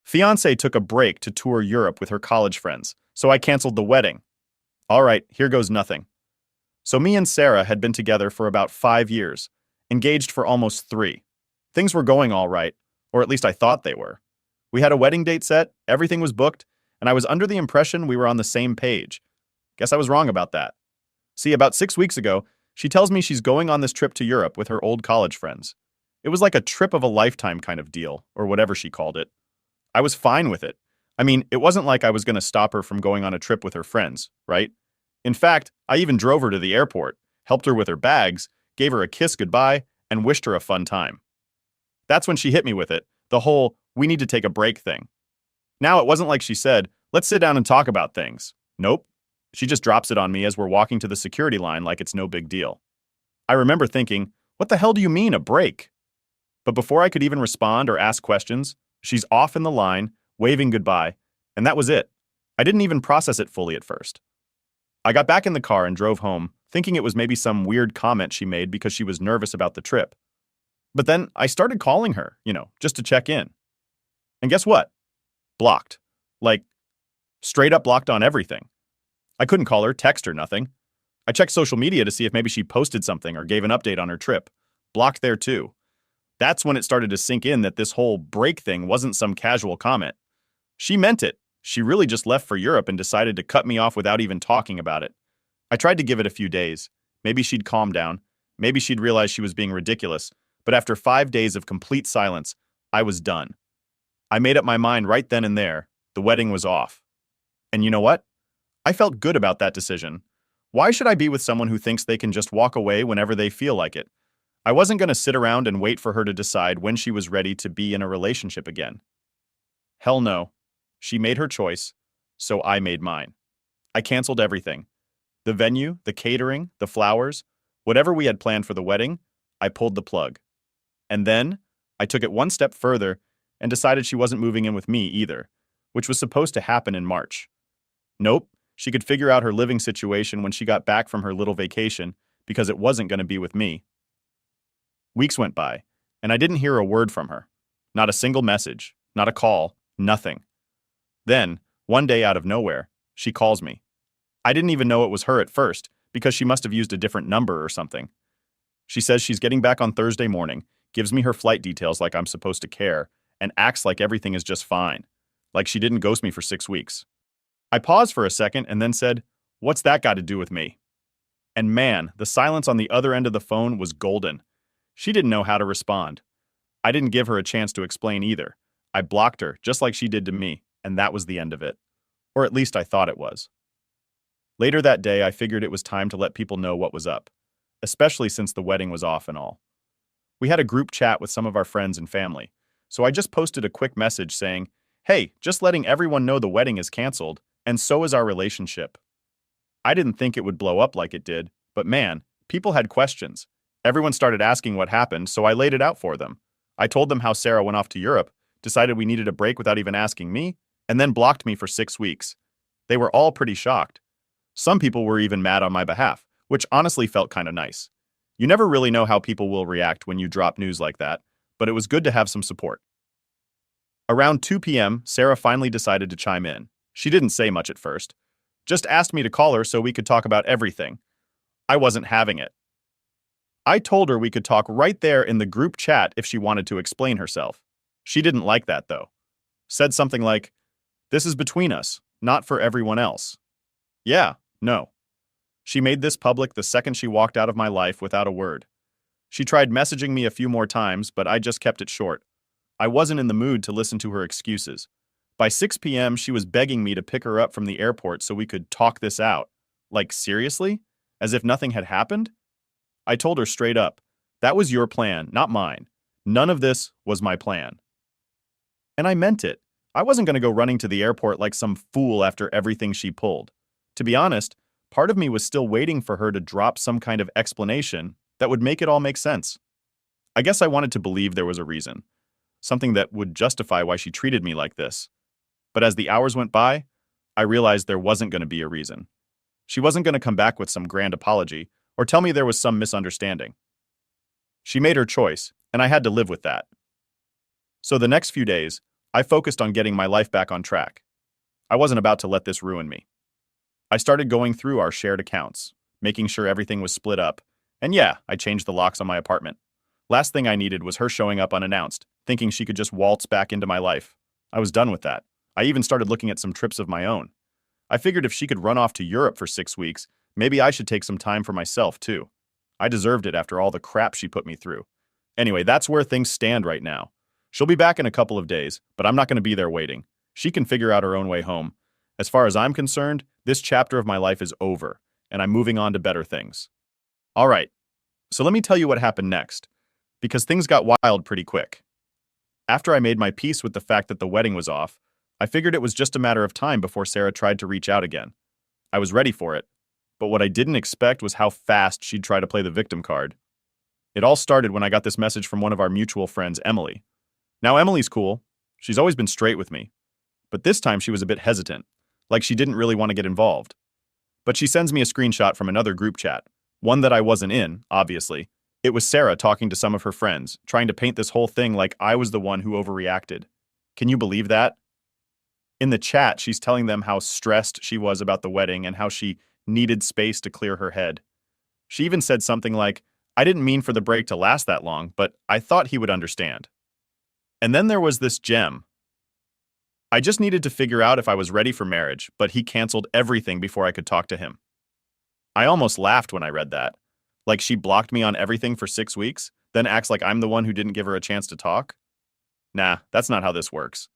Fiancée took a break to tour Europe with her college friends, so I canceled the wedding. All right, here goes nothing. So me and Sarah had been together for about 5 years, engaged for almost 3. Things were going all right, or at least I thought they were. We had a wedding date set, everything was booked, and I was under the impression we were on the same page. Guess I was wrong about that. See, about 6 weeks ago, she tells me she's going on this trip to Europe with her old college friends. It was like a trip of a lifetime kind of deal, or whatever she called it. I was fine with it. I mean, it wasn't like I was going to stop her from going on a trip with her friends, right? In fact, I even drove her to the airport, helped her with her bags, gave her a kiss goodbye, and wished her a fun time. That's when she hit me with it, the whole, we need to take a break thing. Now, it wasn't like she said, let's sit down and talk about things. Nope. She just drops it on me as we're walking to the security line like it's no big deal. I remember thinking, what the hell do you mean, a break? But before I could even respond or ask questions, she's off in the line, waving goodbye, and that was it. I didn't even process it fully at first. I got back in the car and drove home, thinking it was maybe some weird comment she made because she was nervous about the trip. But then I started calling her, just to check in. And guess what? Blocked. Like, straight up blocked on everything. I couldn't call her, text her, nothing. I checked social media to see if maybe she posted something or gave an update on her trip. Blocked there too. That's when it started to sink in that this whole break thing wasn't some casual comment. She meant it. She really just left for Europe and decided to cut me off without even talking about it. I tried to give it a few days. Maybe she'd calm down. Maybe she'd realize she was being ridiculous. But after 5 days of complete silence, I was done. I made up my mind right then and there. The wedding was off. And you know what? I felt good about that decision. Why should I be with someone who thinks they can just walk away whenever they feel like it? I wasn't going to sit around and wait for her to decide when she was ready to be in a relationship again. Hell no. She made her choice, so I made mine. I canceled everything. The venue, the catering, the flowers, whatever we had planned for the wedding, I pulled the plug. And then, I took it one step further and decided she wasn't moving in with me either, which was supposed to happen in March. Nope, she could figure out her living situation when she got back from her little vacation because it wasn't going to be with me. Weeks went by, and I didn't hear a word from her. Not a single message, not a call, nothing. Then, one day out of nowhere, she calls me. I didn't even know it was her at first because she must have used a different number or something. She says she's getting back on Thursday morning, gives me her flight details like I'm supposed to care, and acts like everything is just fine, like she didn't ghost me for 6 weeks. I paused for a second and then said, "What's that got to do with me?" And man, the silence on the other end of the phone was golden. She didn't know how to respond. I didn't give her a chance to explain either. I blocked her, just like she did to me, and that was the end of it. Or at least I thought it was. Later that day, I figured it was time to let people know what was up, especially since the wedding was off and all. We had a group chat with some of our friends and family, so I just posted a quick message saying, "Hey, just letting everyone know the wedding is canceled, and so is our relationship." I didn't think it would blow up like it did, but man, people had questions. Everyone started asking what happened, so I laid it out for them. I told them how Sarah went off to Europe, decided we needed a break without even asking me, and then blocked me for 6 weeks. They were all pretty shocked. Some people were even mad on my behalf, which honestly felt kind of nice. You never really know how people will react when you drop news like that, but it was good to have some support. Around 2 p.m., Sarah finally decided to chime in. She didn't say much at first. Just asked me to call her so we could talk about everything. I wasn't having it. I told her we could talk right there in the group chat if she wanted to explain herself. She didn't like that, though. Said something like, "This is between us, not for everyone else." Yeah, no. She made this public the second she walked out of my life without a word. She tried messaging me a few more times, but I just kept it short. I wasn't in the mood to listen to her excuses. By 6 p.m., she was begging me to pick her up from the airport so we could talk this out. Like, seriously? As if nothing had happened? I told her straight up, that was your plan, not mine. None of this was my plan. And I meant it. I wasn't going to go running to the airport like some fool after everything she pulled. To be honest, part of me was still waiting for her to drop some kind of explanation that would make it all make sense. I guess I wanted to believe there was a reason, something that would justify why she treated me like this. But as the hours went by, I realized there wasn't going to be a reason. She wasn't going to come back with some grand apology or tell me there was some misunderstanding. She made her choice, and I had to live with that. So the next few days, I focused on getting my life back on track. I wasn't about to let this ruin me. I started going through our shared accounts, making sure everything was split up, and yeah, I changed the locks on my apartment. Last thing I needed was her showing up unannounced, thinking she could just waltz back into my life. I was done with that. I even started looking at some trips of my own. I figured if she could run off to Europe for 6 weeks, maybe I should take some time for myself too. I deserved it after all the crap she put me through. Anyway, that's where things stand right now. She'll be back in a couple of days, but I'm not going to be there waiting. She can figure out her own way home. As far as I'm concerned, this chapter of my life is over, and I'm moving on to better things. All right, so let me tell you what happened next, because things got wild pretty quick. After I made my peace with the fact that the wedding was off, I figured it was just a matter of time before Sarah tried to reach out again. I was ready for it, but what I didn't expect was how fast she'd try to play the victim card. It all started when I got this message from one of our mutual friends, Emily. Now, Emily's cool. She's always been straight with me. But this time she was a bit hesitant, like she didn't really want to get involved. But she sends me a screenshot from another group chat, one that I wasn't in, obviously. It was Sarah talking to some of her friends, trying to paint this whole thing like I was the one who overreacted. Can you believe that? In the chat, she's telling them how stressed she was about the wedding and how she needed space to clear her head. She even said something like, "I didn't mean for the break to last that long, but I thought he would understand." And then there was this gem. I just needed to figure out if I was ready for marriage, but he canceled everything before I could talk to him. I almost laughed when I read that. Like she blocked me on everything for 6 weeks, then acts like I'm the one who didn't give her a chance to talk? Nah, that's not how this works.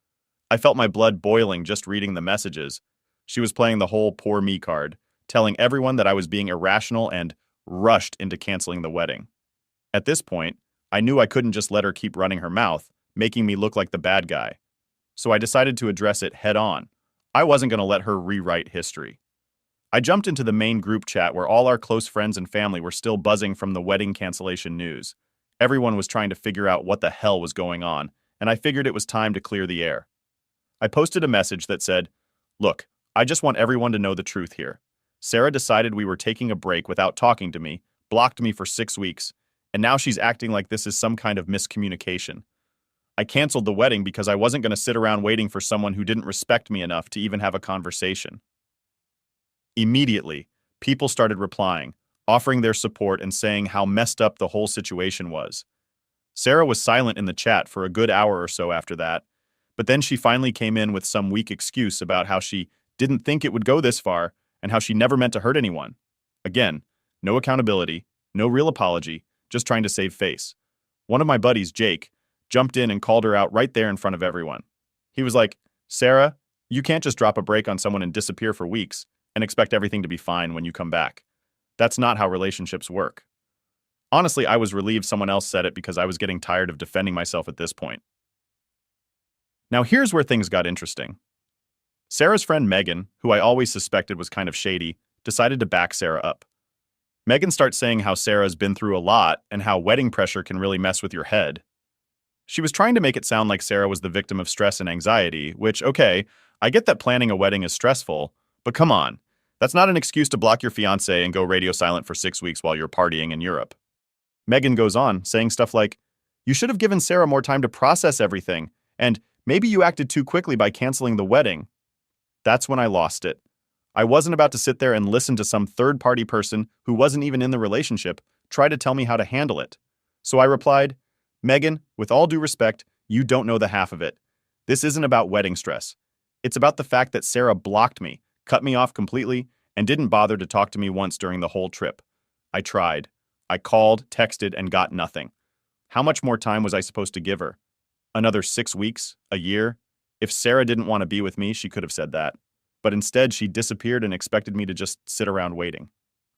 I felt my blood boiling just reading the messages. She was playing the whole poor me card, telling everyone that I was being irrational and rushed into canceling the wedding. At this point, I knew I couldn't just let her keep running her mouth, making me look like the bad guy. So I decided to address it head on. I wasn't going to let her rewrite history. I jumped into the main group chat where all our close friends and family were still buzzing from the wedding cancellation news. Everyone was trying to figure out what the hell was going on, and I figured it was time to clear the air. I posted a message that said, "Look, I just want everyone to know the truth here. Sarah decided we were taking a break without talking to me, blocked me for 6 weeks, and now she's acting like this is some kind of miscommunication. I canceled the wedding because I wasn't going to sit around waiting for someone who didn't respect me enough to even have a conversation." Immediately, people started replying, offering their support and saying how messed up the whole situation was. Sarah was silent in the chat for a good hour or so after that, but then she finally came in with some weak excuse about how she didn't think it would go this far and how she never meant to hurt anyone. Again, no accountability, no real apology, just trying to save face. One of my buddies, Jake, jumped in and called her out right there in front of everyone. He was like, "Sarah, you can't just drop a break on someone and disappear for weeks and expect everything to be fine when you come back. That's not how relationships work." Honestly, I was relieved someone else said it because I was getting tired of defending myself at this point. Now here's where things got interesting. Sarah's friend Megan, who I always suspected was kind of shady, decided to back Sarah up. Megan starts saying how Sarah's been through a lot and how wedding pressure can really mess with your head. She was trying to make it sound like Sarah was the victim of stress and anxiety, which, okay, I get that planning a wedding is stressful, but come on, that's not an excuse to block your fiancé and go radio silent for 6 weeks while you're partying in Europe. Megan goes on, saying stuff like, "You should have given Sarah more time to process everything, and maybe you acted too quickly by canceling the wedding." That's when I lost it. I wasn't about to sit there and listen to some third-party person who wasn't even in the relationship try to tell me how to handle it. So I replied, "Megan, with all due respect, you don't know the half of it. This isn't about wedding stress. It's about the fact that Sarah blocked me, cut me off completely, and didn't bother to talk to me once during the whole trip. I tried. I called, texted, and got nothing. How much more time was I supposed to give her? Another 6 weeks? A year? If Sarah didn't want to be with me, she could have said that. But instead, she disappeared and expected me to just sit around waiting.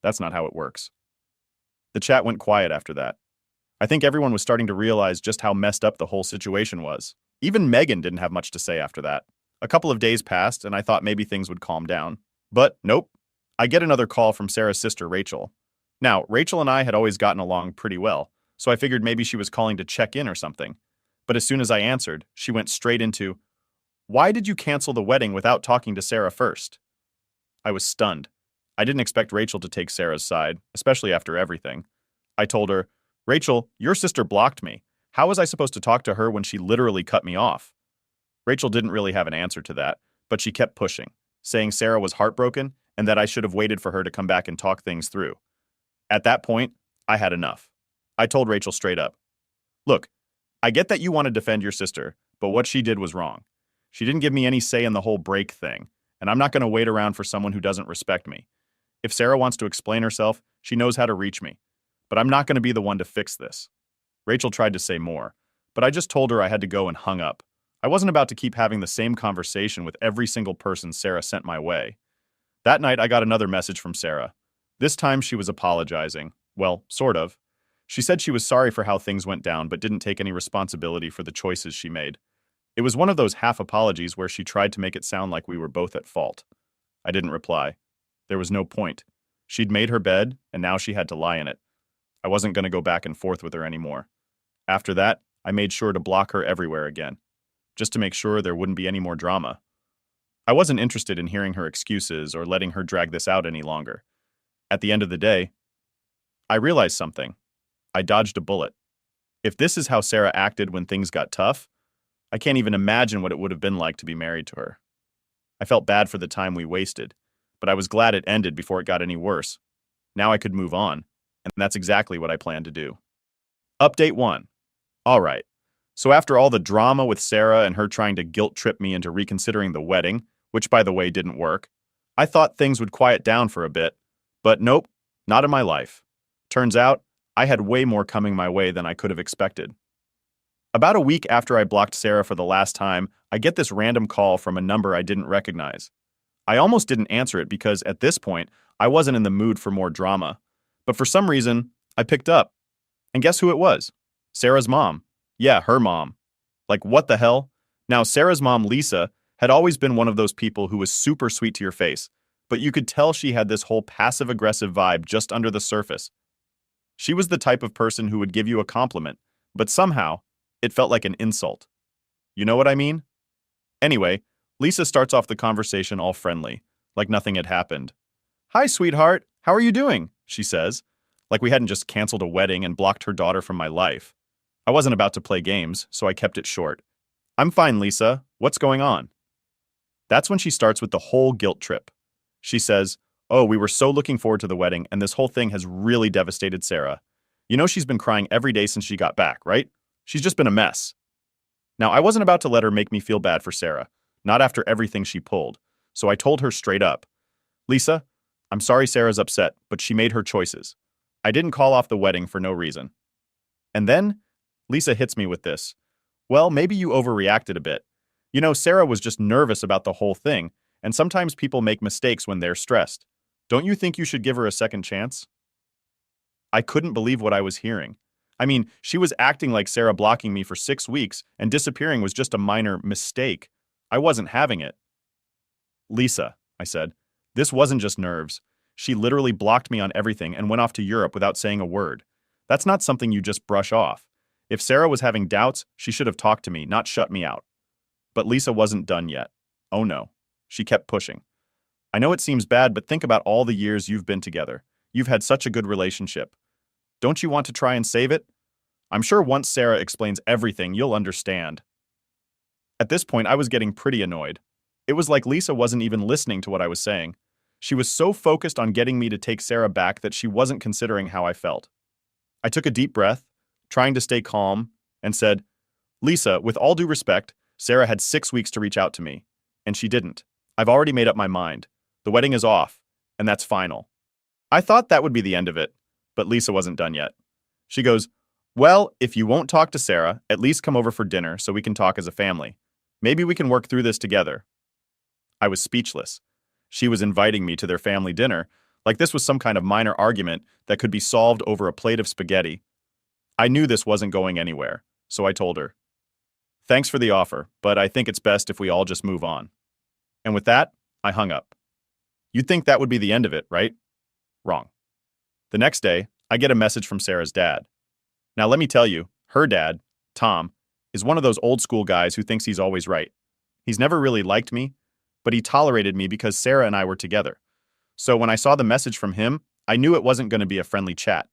That's not how it works." The chat went quiet after that. I think everyone was starting to realize just how messed up the whole situation was. Even Megan didn't have much to say after that. A couple of days passed, and I thought maybe things would calm down. But nope. I get another call from Sarah's sister, Rachel. Now, Rachel and I had always gotten along pretty well, so I figured maybe she was calling to check in or something. But as soon as I answered, she went straight into, "Why did you cancel the wedding without talking to Sarah first?" I was stunned. I didn't expect Rachel to take Sarah's side, especially after everything. I told her, "Rachel, your sister blocked me. How was I supposed to talk to her when she literally cut me off?" Rachel didn't really have an answer to that, but she kept pushing, saying Sarah was heartbroken and that I should have waited for her to come back and talk things through. At that point, I had enough. I told Rachel straight up, "Look, I get that you want to defend your sister, but what she did was wrong. She didn't give me any say in the whole break thing, and I'm not going to wait around for someone who doesn't respect me. If Sarah wants to explain herself, she knows how to reach me. But I'm not going to be the one to fix this." Rachel tried to say more, but I just told her I had to go and hung up. I wasn't about to keep having the same conversation with every single person Sarah sent my way. That night, I got another message from Sarah. This time, she was apologizing. Well, sort of. She said she was sorry for how things went down, but didn't take any responsibility for the choices she made. It was one of those half apologies where she tried to make it sound like we were both at fault. I didn't reply. There was no point. She'd made her bed, and now she had to lie in it. I wasn't going to go back and forth with her anymore. After that, I made sure to block her everywhere again, just to make sure there wouldn't be any more drama. I wasn't interested in hearing her excuses or letting her drag this out any longer. At the end of the day, I realized something. I dodged a bullet. If this is how Sarah acted when things got tough, I can't even imagine what it would have been like to be married to her. I felt bad for the time we wasted, but I was glad it ended before it got any worse. Now I could move on, and that's exactly what I plan to do. Update 1. All right. So after all the drama with Sarah and her trying to guilt trip me into reconsidering the wedding, which by the way didn't work, I thought things would quiet down for a bit. But nope, not in my life. Turns out, I had way more coming my way than I could have expected. About a week after I blocked Sarah for the last time, I get this random call from a number I didn't recognize. I almost didn't answer it because at this point, I wasn't in the mood for more drama. But for some reason, I picked up. And guess who it was? Sarah's mom. Yeah, her mom. Like, what the hell? Now, Sarah's mom, Lisa, had always been one of those people who was super sweet to your face, but you could tell she had this whole passive-aggressive vibe just under the surface. She was the type of person who would give you a compliment, but somehow, it felt like an insult. You know what I mean? Anyway, Lisa starts off the conversation all friendly, like nothing had happened. "Hi, sweetheart. How are you doing?" she says, like we hadn't just canceled a wedding and blocked her daughter from my life. I wasn't about to play games, so I kept it short. "I'm fine, Lisa. What's going on?" That's when she starts with the whole guilt trip. She says, "Oh, we were so looking forward to the wedding, and this whole thing has really devastated Sarah. You know she's been crying every day since she got back, right? She's just been a mess." Now, I wasn't about to let her make me feel bad for Sarah, not after everything she pulled, so I told her straight up, "Lisa, I'm sorry Sarah's upset, but she made her choices. I didn't call off the wedding for no reason." And then, Lisa hits me with this. "Well, maybe you overreacted a bit. You know, Sarah was just nervous about the whole thing, and sometimes people make mistakes when they're stressed. Don't you think you should give her a second chance?" I couldn't believe what I was hearing. I mean, she was acting like Sarah blocking me for 6 weeks and disappearing was just a minor mistake. I wasn't having it. "Lisa," I said, "this wasn't just nerves. She literally blocked me on everything and went off to Europe without saying a word. That's not something you just brush off. If Sarah was having doubts, she should have talked to me, not shut me out." But Lisa wasn't done yet. Oh no. She kept pushing. "I know it seems bad, but think about all the years you've been together. You've had such a good relationship. Don't you want to try and save it? I'm sure once Sarah explains everything, you'll understand." At this point, I was getting pretty annoyed. It was like Lisa wasn't even listening to what I was saying. She was so focused on getting me to take Sarah back that she wasn't considering how I felt. I took a deep breath, trying to stay calm, and said, "Lisa, with all due respect, Sarah had 6 weeks to reach out to me, and she didn't. I've already made up my mind. The wedding is off, and that's final." I thought that would be the end of it, but Lisa wasn't done yet. She goes, "Well, if you won't talk to Sarah, at least come over for dinner so we can talk as a family. Maybe we can work through this together." I was speechless. She was inviting me to their family dinner, like this was some kind of minor argument that could be solved over a plate of spaghetti. I knew this wasn't going anywhere, so I told her, "Thanks for the offer, but I think it's best if we all just move on." And with that, I hung up. You'd think that would be the end of it, right? Wrong. The next day, I get a message from Sarah's dad. Now let me tell you, her dad, Tom, is one of those old school guys who thinks he's always right. He's never really liked me, but he tolerated me because Sarah and I were together. So when I saw the message from him, I knew it wasn't going to be a friendly chat.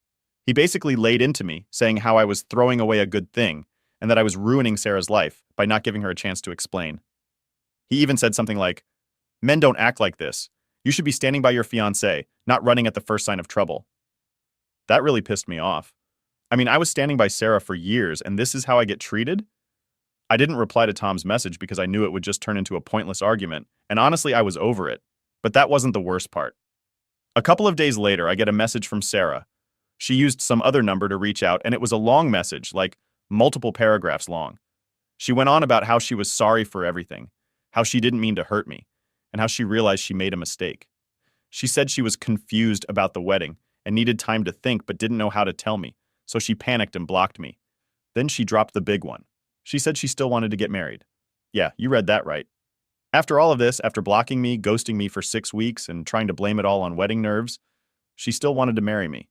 He basically laid into me, saying how I was throwing away a good thing and that I was ruining Sarah's life by not giving her a chance to explain. He even said something like, "Men don't act like this. You should be standing by your fiancée, not running at the first sign of trouble." That really pissed me off. I mean, I was standing by Sarah for years, and this is how I get treated? I didn't reply to Tom's message because I knew it would just turn into a pointless argument, and honestly, I was over it. But that wasn't the worst part. A couple of days later, I get a message from Sarah. She used some other number to reach out, and it was a long message, like multiple paragraphs long. She went on about how she was sorry for everything, how she didn't mean to hurt me, and how she realized she made a mistake. She said she was confused about the wedding and needed time to think but didn't know how to tell me, so she panicked and blocked me. Then she dropped the big one. She said she still wanted to get married. Yeah, you read that right. After all of this, after blocking me, ghosting me for 6 weeks, and trying to blame it all on wedding nerves, she still wanted to marry me.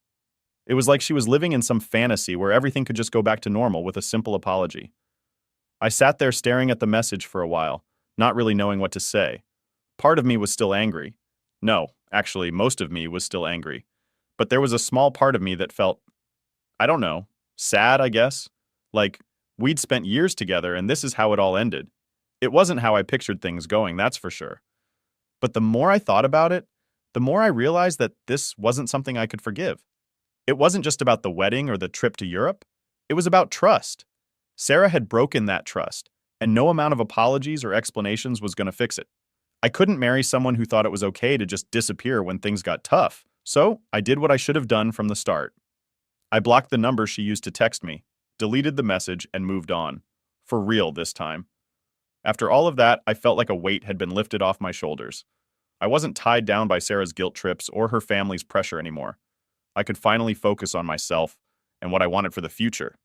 It was like she was living in some fantasy where everything could just go back to normal with a simple apology. I sat there staring at the message for a while, not really knowing what to say. Part of me was still angry. No, actually, most of me was still angry. But there was a small part of me that felt, I don't know, sad, I guess. Like, we'd spent years together and this is how it all ended. It wasn't how I pictured things going, that's for sure. But the more I thought about it, the more I realized that this wasn't something I could forgive. It wasn't just about the wedding or the trip to Europe. It was about trust. Sarah had broken that trust, and no amount of apologies or explanations was going to fix it. I couldn't marry someone who thought it was okay to just disappear when things got tough, so I did what I should have done from the start. I blocked the number she used to text me, deleted the message, and moved on. For real this time. After all of that, I felt like a weight had been lifted off my shoulders. I wasn't tied down by Sarah's guilt trips or her family's pressure anymore. I could finally focus on myself and what I wanted for the future.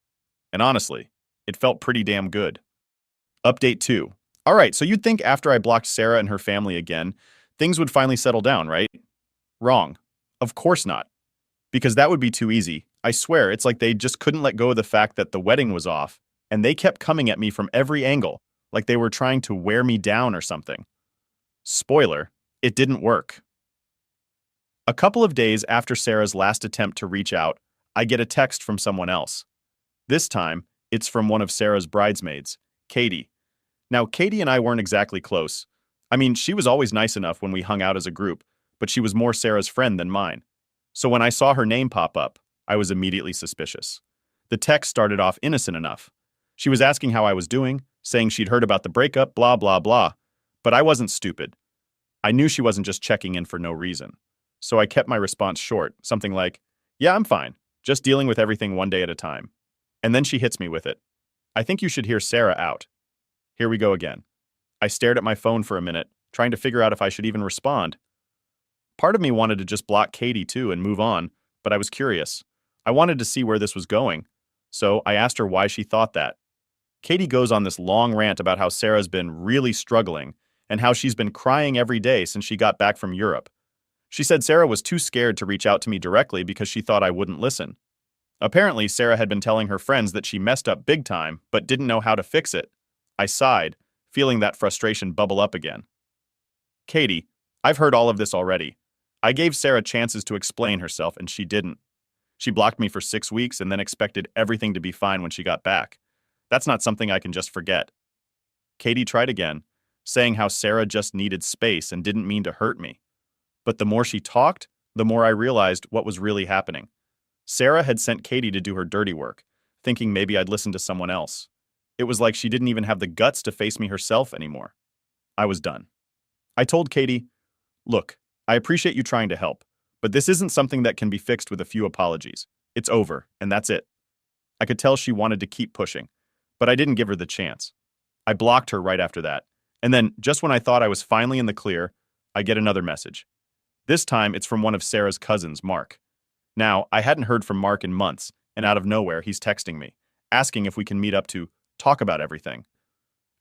And honestly, it felt pretty damn good. Update 2. Alright, so you'd think after I blocked Sarah and her family again, things would finally settle down, right? Wrong. Of course not. Because that would be too easy. I swear, it's like they just couldn't let go of the fact that the wedding was off, and they kept coming at me from every angle, like they were trying to wear me down or something. Spoiler, it didn't work. A couple of days after Sarah's last attempt to reach out, I get a text from someone else. This time, it's from one of Sarah's bridesmaids, Katie. Now, Katie and I weren't exactly close. I mean, she was always nice enough when we hung out as a group, but she was more Sarah's friend than mine. So when I saw her name pop up, I was immediately suspicious. The text started off innocent enough. She was asking how I was doing, saying she'd heard about the breakup, blah, blah, blah. But I wasn't stupid. I knew she wasn't just checking in for no reason. So I kept my response short, something like, "Yeah, I'm fine, just dealing with everything one day at a time." And then she hits me with it. "I think you should hear Sarah out." Here we go again. I stared at my phone for a minute, trying to figure out if I should even respond. Part of me wanted to just block Katie too and move on, but I was curious. I wanted to see where this was going. So I asked her why she thought that. Katie goes on this long rant about how Sarah's been really struggling and how she's been crying every day since she got back from Europe. She said Sarah was too scared to reach out to me directly because she thought I wouldn't listen. Apparently, Sarah had been telling her friends that she messed up big time, but didn't know how to fix it. I sighed, feeling that frustration bubble up again. "Katie, I've heard all of this already. I gave Sarah chances to explain herself, and she didn't. She blocked me for 6 weeks and then expected everything to be fine when she got back. That's not something I can just forget." Katie tried again, saying how Sarah just needed space and didn't mean to hurt me. But the more she talked, the more I realized what was really happening. Sarah had sent Katie to do her dirty work, thinking maybe I'd listen to someone else. It was like she didn't even have the guts to face me herself anymore. I was done. I told Katie, "Look, I appreciate you trying to help, but this isn't something that can be fixed with a few apologies. It's over, and that's it." I could tell she wanted to keep pushing, but I didn't give her the chance. I blocked her right after that, and then, just when I thought I was finally in the clear, I get another message. This time, it's from one of Sarah's cousins, Mark. Now, I hadn't heard from Mark in months, and out of nowhere, he's texting me, asking if we can meet up to talk about everything.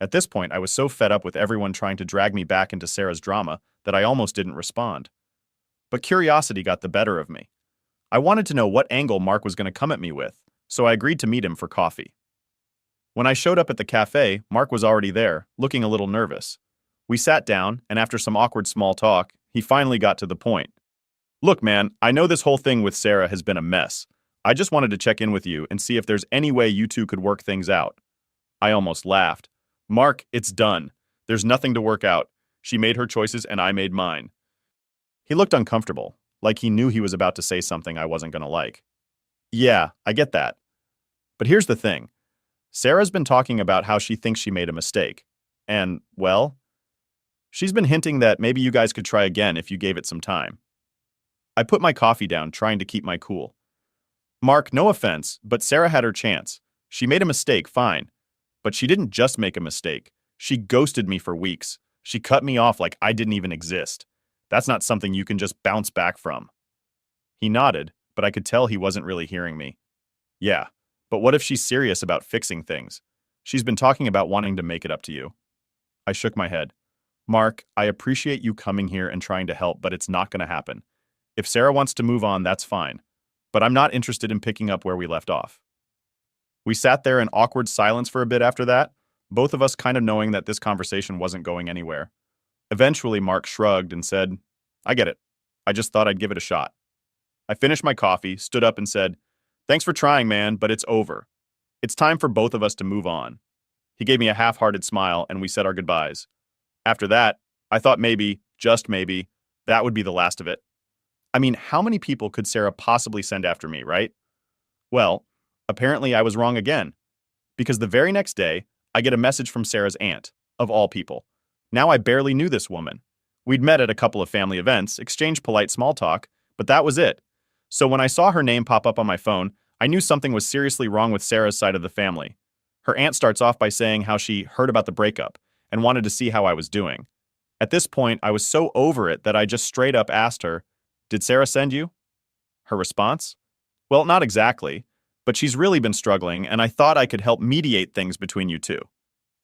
At this point, I was so fed up with everyone trying to drag me back into Sarah's drama that I almost didn't respond. But curiosity got the better of me. I wanted to know what angle Mark was going to come at me with, so I agreed to meet him for coffee. When I showed up at the cafe, Mark was already there, looking a little nervous. We sat down, and after some awkward small talk, he finally got to the point. "Look, man, I know this whole thing with Sarah has been a mess. I just wanted to check in with you and see if there's any way you two could work things out." I almost laughed. Mark, it's done. There's nothing to work out. She made her choices and I made mine. He looked uncomfortable, like he knew he was about to say something I wasn't going to like. Yeah, I get that. But here's the thing. Sarah's been talking about how she thinks she made a mistake. And, well, she's been hinting that maybe you guys could try again if you gave it some time. I put my coffee down, trying to keep my cool. Mark, no offense, but Sarah had her chance. She made a mistake, fine. But she didn't just make a mistake. She ghosted me for weeks. She cut me off like I didn't even exist. That's not something you can just bounce back from. He nodded, but I could tell he wasn't really hearing me. Yeah, but what if she's serious about fixing things? She's been talking about wanting to make it up to you. I shook my head. Mark, I appreciate you coming here and trying to help, but it's not going to happen. If Sarah wants to move on, that's fine. But I'm not interested in picking up where we left off. We sat there in awkward silence for a bit after that, both of us kind of knowing that this conversation wasn't going anywhere. Eventually, Mark shrugged and said, I get it. I just thought I'd give it a shot. I finished my coffee, stood up and said, Thanks for trying, man, but it's over. It's time for both of us to move on. He gave me a half-hearted smile and we said our goodbyes. After that, I thought maybe, just maybe, that would be the last of it. I mean, how many people could Sarah possibly send after me, right? Well, apparently I was wrong again. Because the very next day, I get a message from Sarah's aunt, of all people. Now I barely knew this woman. We'd met at a couple of family events, exchanged polite small talk, but that was it. So when I saw her name pop up on my phone, I knew something was seriously wrong with Sarah's side of the family. Her aunt starts off by saying how she heard about the breakup and wanted to see how I was doing. At this point, I was so over it that I just straight up asked her, Did Sarah send you? Her response? Well, not exactly, but she's really been struggling and I thought I could help mediate things between you two.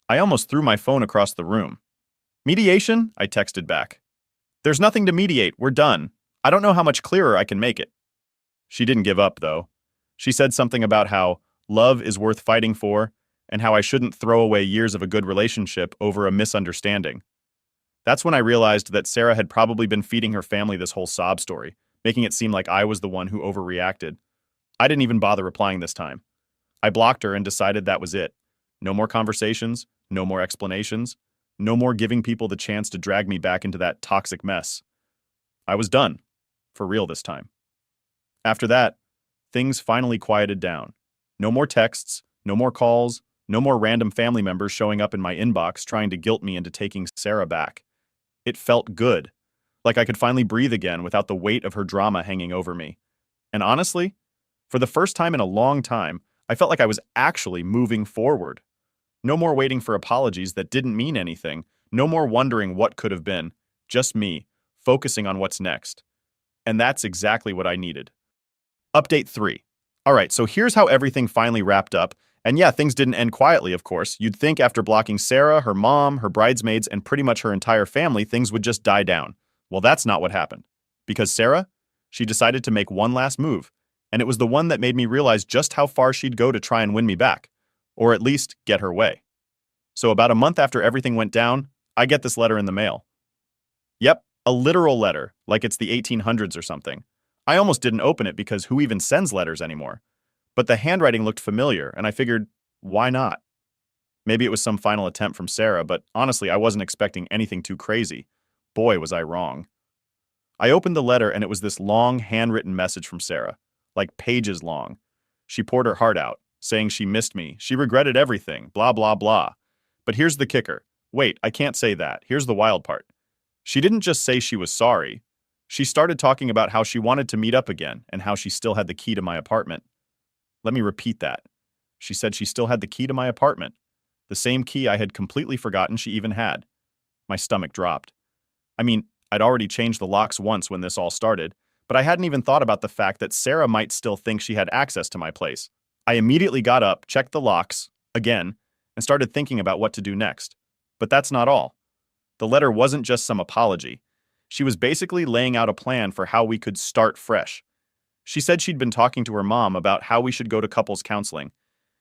I almost threw my phone across the room. Mediation? I texted back. There's nothing to mediate, we're done. I don't know how much clearer I can make it. She didn't give up, though. She said something about how love is worth fighting for and how I shouldn't throw away years of a good relationship over a misunderstanding. That's when I realized that Sarah had probably been feeding her family this whole sob story, making it seem like I was the one who overreacted. I didn't even bother replying this time. I blocked her and decided that was it. No more conversations, no more explanations, no more giving people the chance to drag me back into that toxic mess. I was done. For real this time. After that, things finally quieted down. No more texts, no more calls, no more random family members showing up in my inbox trying to guilt me into taking Sarah back. It felt good, like I could finally breathe again without the weight of her drama hanging over me. And honestly, for the first time in a long time, I felt like I was actually moving forward. No more waiting for apologies that didn't mean anything, no more wondering what could have been, just me, focusing on what's next. And that's exactly what I needed. Update 3. Alright, so here's how everything finally wrapped up. And yeah, things didn't end quietly, of course. You'd think after blocking Sarah, her mom, her bridesmaids, and pretty much her entire family, things would just die down. Well, that's not what happened. Because Sarah, she decided to make one last move. And it was the one that made me realize just how far she'd go to try and win me back. Or at least get her way. So about a month after everything went down, I get this letter in the mail. Yep, a literal letter, like it's the 1800s or something. I almost didn't open it because who even sends letters anymore? But the handwriting looked familiar, and I figured, why not? Maybe it was some final attempt from Sarah, but honestly, I wasn't expecting anything too crazy. Boy, was I wrong. I opened the letter, and it was this long, handwritten message from Sarah, like pages long. She poured her heart out, saying she missed me, she regretted everything, blah, blah, blah. But here's the kicker. Wait, I can't say that. Here's the wild part. She didn't just say she was sorry. She started talking about how she wanted to meet up again and how she still had the key to my apartment. Let me repeat that. She said she still had the key to my apartment, the same key I had completely forgotten she even had. My stomach dropped. I mean, I'd already changed the locks once when this all started, but I hadn't even thought about the fact that Sarah might still think she had access to my place. I immediately got up, checked the locks, again, and started thinking about what to do next. But that's not all. The letter wasn't just some apology. She was basically laying out a plan for how we could start fresh. She said she'd been talking to her mom about how we should go to couples counseling,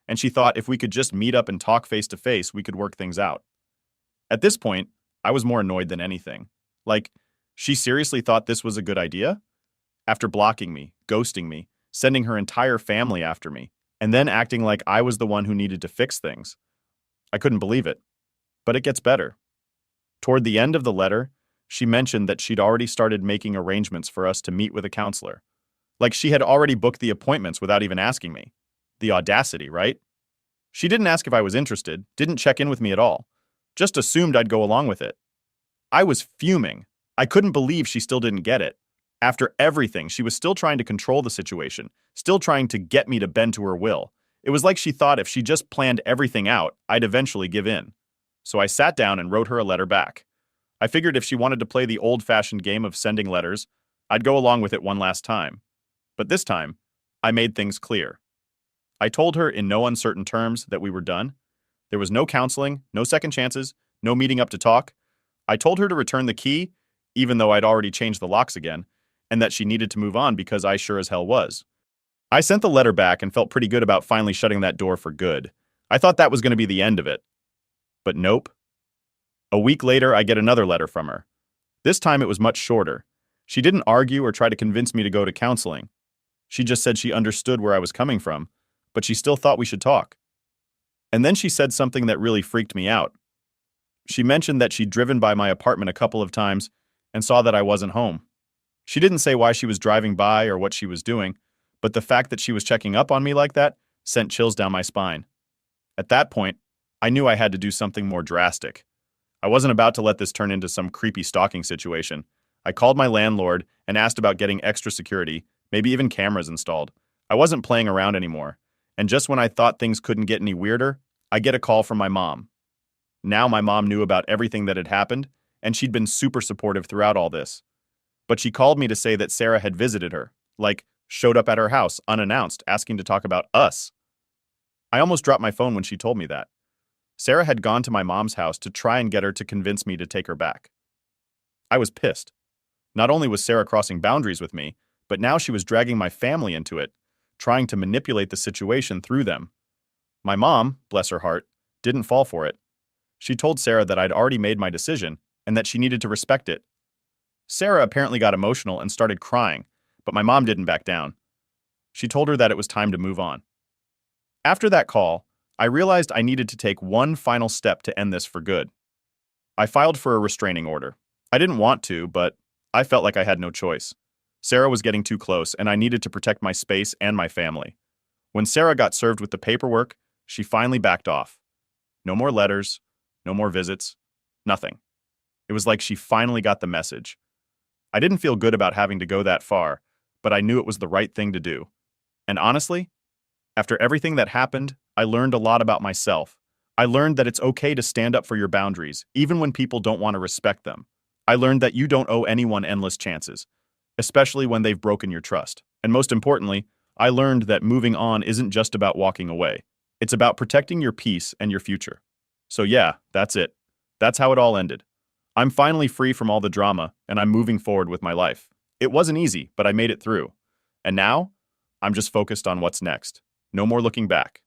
and she thought if we could just meet up and talk face to face, we could work things out. At this point, I was more annoyed than anything. Like, she seriously thought this was a good idea? After blocking me, ghosting me, sending her entire family after me, and then acting like I was the one who needed to fix things. I couldn't believe it. But it gets better. Toward the end of the letter, she mentioned that she'd already started making arrangements for us to meet with a counselor. Like she had already booked the appointments without even asking me. The audacity, right? She didn't ask if I was interested, didn't check in with me at all. Just assumed I'd go along with it. I was fuming. I couldn't believe she still didn't get it. After everything, she was still trying to control the situation, still trying to get me to bend to her will. It was like she thought if she just planned everything out, I'd eventually give in. So I sat down and wrote her a letter back. I figured if she wanted to play the old-fashioned game of sending letters, I'd go along with it one last time. But this time, I made things clear. I told her in no uncertain terms that we were done. There was no counseling, no second chances, no meeting up to talk. I told her to return the key, even though I'd already changed the locks again, and that she needed to move on because I sure as hell was. I sent the letter back and felt pretty good about finally shutting that door for good. I thought that was going to be the end of it. But nope. A week later, I get another letter from her. This time it was much shorter. She didn't argue or try to convince me to go to counseling. She just said she understood where I was coming from, but she still thought we should talk. And then she said something that really freaked me out. She mentioned that she'd driven by my apartment a couple of times and saw that I wasn't home. She didn't say why she was driving by or what she was doing, but the fact that she was checking up on me like that sent chills down my spine. At that point, I knew I had to do something more drastic. I wasn't about to let this turn into some creepy stalking situation. I called my landlord and asked about getting extra security, maybe even cameras installed. I wasn't playing around anymore. And just when I thought things couldn't get any weirder, I get a call from my mom. Now my mom knew about everything that had happened, and she'd been super supportive throughout all this. But she called me to say that Sarah had visited her, like showed up at her house unannounced, asking to talk about us. I almost dropped my phone when she told me that. Sarah had gone to my mom's house to try and get her to convince me to take her back. I was pissed. Not only was Sarah crossing boundaries with me, but now she was dragging my family into it, trying to manipulate the situation through them. My mom, bless her heart, didn't fall for it. She told Sarah that I'd already made my decision and that she needed to respect it. Sarah apparently got emotional and started crying, but my mom didn't back down. She told her that it was time to move on. After that call, I realized I needed to take one final step to end this for good. I filed for a restraining order. I didn't want to, but I felt like I had no choice. Sarah was getting too close, and I needed to protect my space and my family. When Sarah got served with the paperwork, she finally backed off. No more letters, no more visits, nothing. It was like she finally got the message. I didn't feel good about having to go that far, but I knew it was the right thing to do. And honestly, after everything that happened, I learned a lot about myself. I learned that it's okay to stand up for your boundaries, even when people don't want to respect them. I learned that you don't owe anyone endless chances, especially when they've broken your trust. And most importantly, I learned that moving on isn't just about walking away. It's about protecting your peace and your future. So yeah, that's it. That's how it all ended. I'm finally free from all the drama, and I'm moving forward with my life. It wasn't easy, but I made it through. And now, I'm just focused on what's next. No more looking back.